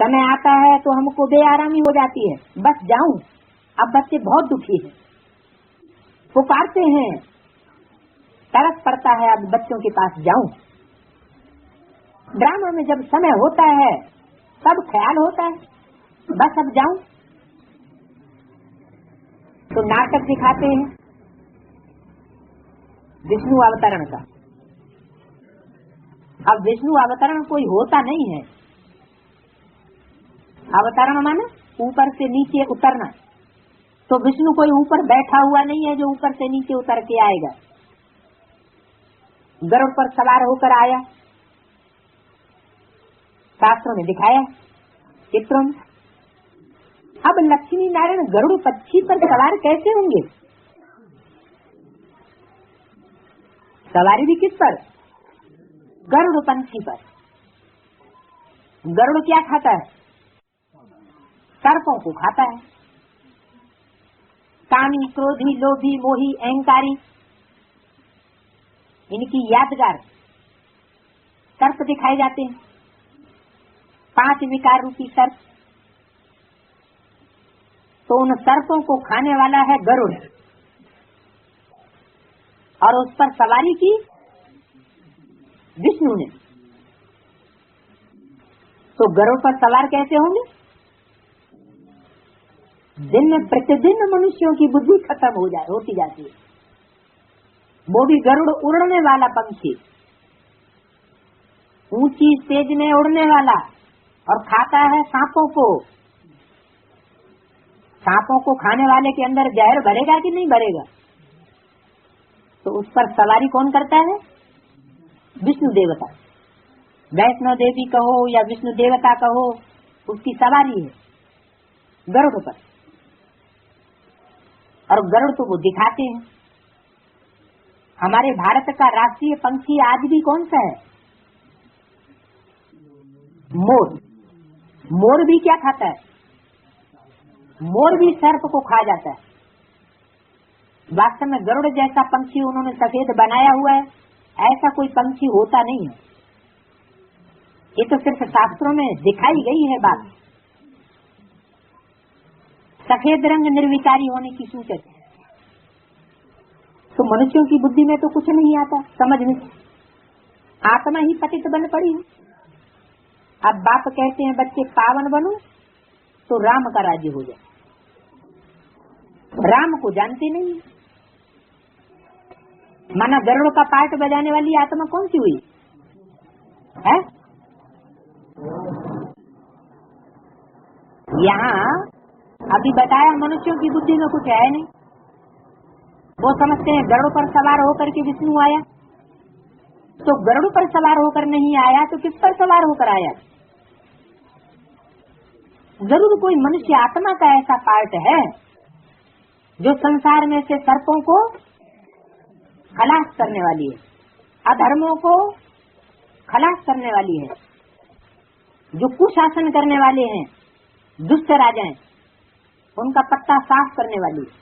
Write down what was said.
समय आता है तो हमको बेआरामी हो जाती है, बस जाऊं। अब बच्चे बहुत दुखी हैं, पुकारते हैं, तरस पड़ता है अब बच्चों के पास जाऊं। ड्रामा में जब समय होता है तब ख्याल होता है बस अब जाऊं। तो नाटक दिखाते हैं विष्णु अवतरण का। अब विष्णु अवतरण कोई होता नहीं है। अवतरण माने ऊपर से नीचे उतरना। तो विष्णु कोई ऊपर बैठा हुआ नहीं है जो ऊपर से नीचे उतर के आएगा। गरुड़ पर सवार होकर आया, शास्त्रों में दिखाया चित्रों में। अब लक्ष्मी नारायण गरुड़ पक्षी पर सवार कैसे होंगे? सवारी भी किस पर? गरुड़ पंछी पर। गरुड़ क्या खाता है? सर्पों को खाता है। कामी, क्रोधी, लोभी, मोही, अहंकारी, इनकी यादगार सर्प दिखाए जाते हैं। 5 विकार रूपी सर्प। तो उन सर्पों को खाने वाला है गरुड़, और उस पर सवारी की विष्णु ने। तो गरुड़ पर सवार कैसे होंगे? दिन में प्रतिदिन मनुष्यों की बुद्धि खत्म होती जाती है। वो भी गरुड़ उड़ने वाला पंछी, ऊंची तेज में उड़ने वाला, और खाता है सांपों को। सांपों को खाने वाले के अंदर जहर भरेगा कि नहीं भरेगा? तो उस पर सवारी कौन करता है? विष्णु देवता। वैष्णो देवी कहो या विष्णु देवता कहो, उसकी सवारी है गरुड़ पर। और गरुड़ तो वो दिखाते हैं। हमारे भारत का राष्ट्रीय पंछी आज भी कौन सा है? मोर। मोर भी क्या खाता है? मोर भी सर्प को खा जाता है। वास्तव में गरुड़ जैसा पंछी उन्होंने सफेद बनाया हुआ है, ऐसा कोई पंछी होता नहीं है। ये तो सिर्फ शास्त्रों में दिखाई गई है बात। सफेद रंग निर्विकारी होने की सूचक है। तो मनुष्यों की बुद्धि में तो कुछ नहीं आता समझ में। आत्मा ही पतित बन पड़ी है। अब बाप कहते हैं बच्चे पावन बनो तो राम का राज्य हो जाए। राम को जानते नहीं। माना गरुड़ का पार्ट बजाने वाली आत्मा कौन सी हुई है? यहाँ अभी बताया मनुष्यों की बुद्धि में कुछ है नहीं। वो समझते हैं गरुड़ पर सवार होकर के विष्णु आया। तो गरुड़ पर सवार होकर नहीं आया तो किस पर सवार होकर आया? जरूर कोई मनुष्य आत्मा का ऐसा पार्ट है जो संसार में से सर्पों को खलास करने वाली है, अधर्मों को खलास करने वाली है, जो कुशासन करने वाले हैं, दुष्ट राजाएं, उनका पत्ता साफ करने वाली है।